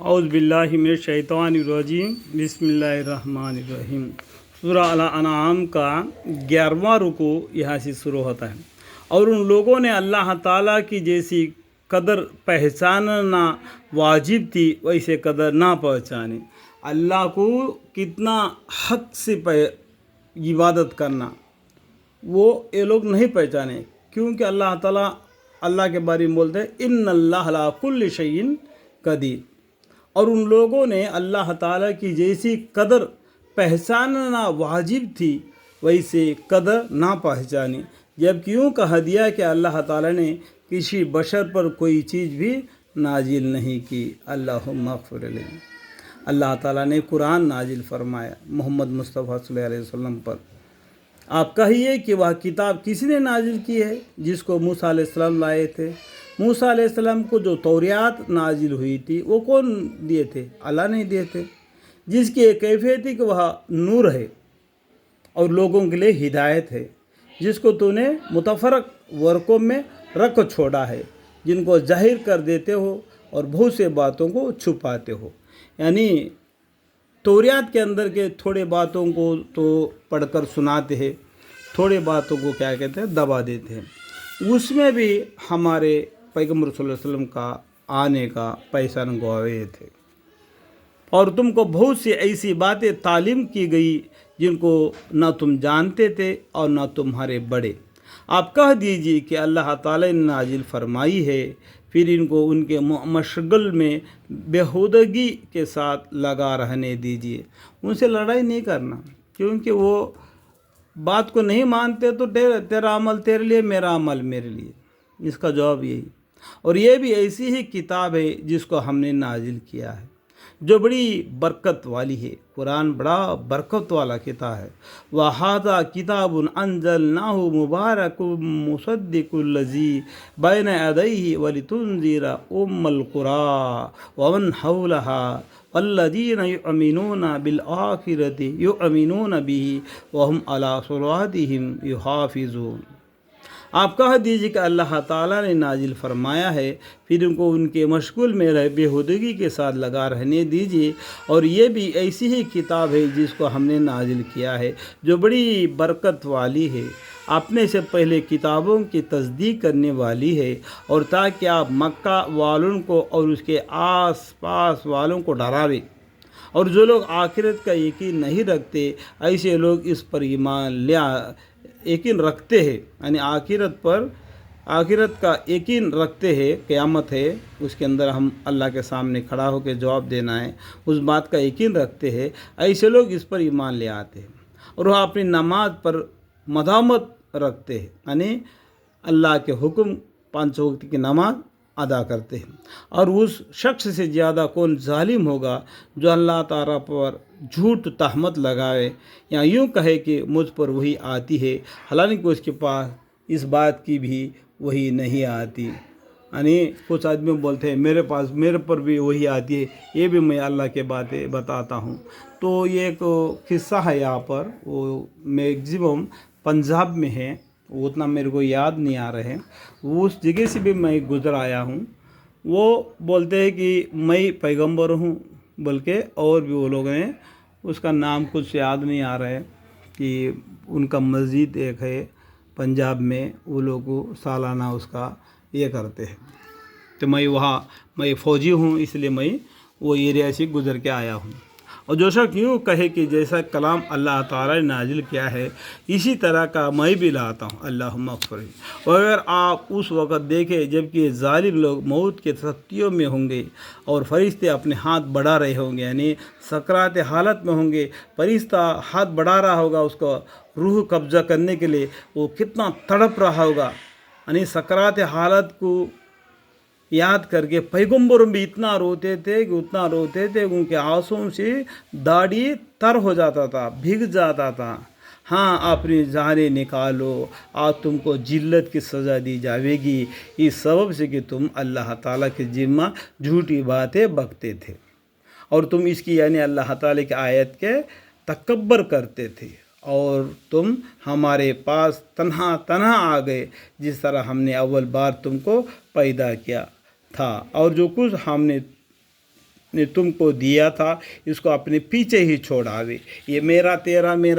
اعوذ باللہ من الشیطان الرجیم بسم اللہ الرحمن الرحیم۔ سورہ الانعام کا 11واں رکوع یہاں سے شروع ہوتا ہے۔ اور ان لوگوں نے اللہ تعالیٰ کی جیسی قدر پہچاننا واجب تھی ویسے قدر نہ پہچانے۔ اللہ کو کتنا حق سے عبادت کرنا وہ یہ لوگ نہیں پہچانے، کیونکہ اللہ تعالیٰ اللہ کے بارے میں بولتے ہیں ان اللہ علی کل شیء قدیر۔ اور ان لوگوں نے اللہ تعالیٰ کی جیسی قدر پہچاننا واجب تھی ویسے قدر نہ پہچانی، جبکہ یوں کہا دیا کہ اللہ تعالیٰ نے کسی بشر پر کوئی چیز بھی نازل نہیں کی۔ اللہم اغفر لنا۔ اللہ تعالیٰ نے قرآن نازل فرمایا محمد مصطفیٰ صلی اللہ علیہ وسلم پر۔ آپ کہیے کہ وہ کتاب کس نے نازل کی ہے؟ جس کو موسیٰ علیہ السلام لائے تھے۔ موسیٰ علیہ السلام کو جو توریات نازل ہوئی تھی وہ کون دیے تھے؟ اللہ نے دیے تھے، جس کی ایک کیفیت تھی کہ وہ نور ہے اور لوگوں کے لیے ہدایت ہے، جس کو تو نے متفرق ورقوں میں رکھ چھوڑا ہے، جن کو ظاہر کر دیتے ہو اور بہت سے باتوں کو چھپاتے ہو۔ یعنی توریات کے اندر کے تھوڑے باتوں کو تو پڑھ کر سناتے ہیں، تھوڑے باتوں کو کیا کہتے ہیں دبا دیتے ہیں۔ اس میں بھی ہمارے پیغمبر صلی اللہ علیہ وسلم کا آنے کا پیشن گوئے تھے، اور تم کو بہت سی ایسی باتیں تعلیم کی گئی جن کو نہ تم جانتے تھے اور نہ تمہارے بڑے۔ آپ کہہ دیجئے کہ اللہ تعالی نے نازل فرمائی ہے، پھر ان کو ان کے مشغل میں بےہودگی کے ساتھ لگا رہنے دیجئے۔ ان سے لڑائی نہیں کرنا، کیونکہ وہ بات کو نہیں مانتے تو تیرا عمل تیرے لیے، میرا عمل میرے لیے۔ اس کا جواب یہی۔ اور یہ بھی ایسی ہی کتاب ہے جس کو ہم نے نازل کیا ہے، جو بڑی برکت والی ہے۔ قرآن بڑا برکت والا کتاب ہے۔ وَهَذَا كِتَابٌ أَنزَلْنَاهُ مُبَارَكٌ مُصَدِّقُ الَّذِي بَيْنَ يَدَيْهِ وَلِتُنذِرَ أُمَّ الْقُرَىٰ وَمَنْ حَوْلَهَا وَالَّذِينَ يُؤْمِنُونَ بِالْآخِرَةِ يُؤْمِنُونَ بِهِ وَهُمْ عَلَىٰ صَلَوَاتِهِمْ يُحَافِظُونَ۔ آپ کہہ دیجئے کہ اللہ تعالیٰ نے نازل فرمایا ہے، پھر ان کو ان کے مشغول میں بےہودگی کے ساتھ لگا رہنے دیجئے۔ اور یہ بھی ایسی ہی کتاب ہے جس کو ہم نے نازل کیا ہے، جو بڑی برکت والی ہے، اپنے سے پہلے کتابوں کی تصدیق کرنے والی ہے، اور تاکہ آپ مکہ والوں کو اور اس کے آس پاس والوں کو ڈراوے۔ اور جو لوگ آخرت کا یقین نہیں رکھتے، ایسے لوگ اس پر یقین رکھتے ہیں، یعنی آخرت کا یقین رکھتے ہیں، قیامت ہے، اس کے اندر ہم اللہ کے سامنے کھڑا ہو کے جواب دینا ہے، اس بات کا یقین رکھتے ہیں، ایسے لوگ اس پر ایمان لے آتے ہیں۔ اور وہ اپنی نماز پر مداومت رکھتے ہیں، یعنی اللہ کے حکم 5 وقت کی نماز ادا کرتے ہیں۔ اور اس شخص سے زیادہ کون ظالم ہوگا جو اللہ تعالیٰ پر جھوٹ تہمت لگائے، یا یوں کہے کہ مجھ پر وہی آتی ہے، حالانکہ اس کے پاس اس بات کی بھی وہی نہیں آتی۔ یعنی کچھ آدمی بولتے ہیں میرے پر بھی وہی آتی ہے، یہ بھی میں اللہ کے باتیں بتاتا ہوں۔ تو یہ ایک قصہ ہے یہاں پر، وہ میگزیمم پنجاب میں ہے، وہ اتنا میرے کو یاد نہیں آ رہے ہیں، وہ اس جگہ سے بھی میں گزر آیا ہوں۔ وہ بولتے ہیں کہ میں پیغمبر ہوں، بلکہ اور بھی وہ لوگ ہیں، اس کا نام کچھ یاد نہیں آ رہا ہے، کہ ان کا مسجد ایک ہے پنجاب میں، وہ لوگ سالانہ اس کا یہ کرتے ہیں۔ تو میں فوجی ہوں، اس لیے میں وہ ایریا سے گزر کے آیا ہوں۔ اور جو شخص یوں کہے کہ جیسا کلام اللہ تعالیٰ نے نازل کیا ہے اسی طرح کا میں بھی لاتا ہوں، اللہم اغفر۔ اور اگر آپ اس وقت دیکھیں جبکہ ظالم لوگ موت کے تختیوں میں ہوں گے اور فرشتے اپنے ہاتھ بڑھا رہے ہوں گے، یعنی سکرات حالت میں ہوں گے، فرشتہ ہاتھ بڑھا رہا ہوگا اس کو روح قبضہ کرنے کے لیے، وہ کتنا تڑپ رہا ہوگا۔ یعنی سکرات حالت کو یاد کر کے پیغمبر بھی اتنا روتے تھے ان کے آنسوں سے داڑھی تر ہو جاتا تھا، بھیگ جاتا تھا۔ ہاں اپنی جانیں نکالو، آج تم کو ذلت کی سزا دی جاوے گی، اس سبب سے کہ تم اللہ تعالیٰ کے ذمہ جھوٹی باتیں بکتے تھے، اور تم اس کی یعنی اللہ تعالیٰ کی آیت کے تکبر کرتے تھے، اور تم ہمارے پاس تنہا آ گئے، جس طرح ہم نے اول بار تم کو پیدا کیا تھا، اور جو کچھ ہم نے نے تم کو دیا تھا اس کو اپنے پیچھے ہی چھوڑاوے. یہ میرا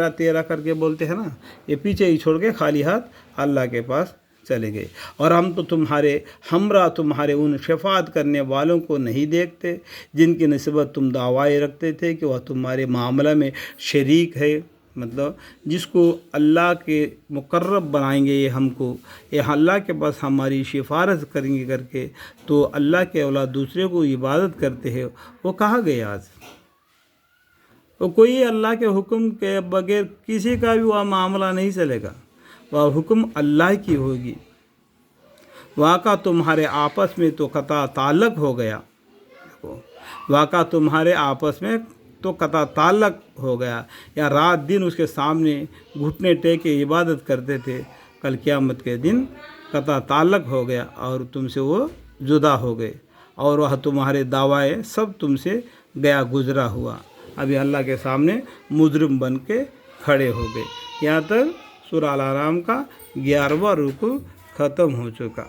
تیرا کر کے بولتے ہیں نا, یہ پیچھے ہی چھوڑ کے خالی ہاتھ اللہ کے پاس چلے گئے. اور ہم تو تمہارے ہمراہ تمہارے ان شفاعت کرنے والوں کو نہیں دیکھتے جن کی نسبت تم دعوائے رکھتے تھے کہ وہ تمہارے معاملہ میں شریک ہے. مطلب جس کو اللہ کے مقرب بنائیں گے یہ ہم کو, یہ اللہ کے پاس ہماری سفارش کریں گے کر کے, تو اللہ کے اولاد دوسرے کو عبادت کرتے ہیں, وہ کہاں گئے آج؟ وہ کوئی اللہ کے حکم کے بغیر کسی کا بھی وہ معاملہ نہیں چلے گا, وہ حکم اللہ کی ہوگی. واقعہ تمہارے آپس میں تو قطع تعلق ہو گیا, واقعہ تمہارے آپس میں تو قطع تعلق ہو گیا, یا رات دن اس کے سامنے گھٹنے ٹیکے عبادت کرتے تھے, کل قیامت کے دن قطع تعلق ہو گیا اور تم سے وہ جدا ہو گئے, اور وہ تمہارے دعوائے سب تم سے گیا گزرا ہوا, ابھی اللہ کے سامنے مجرم بن کے کھڑے ہو گئے. یہاں تک سورہ الانعام کا 11واں رکوع ختم ہو چکا.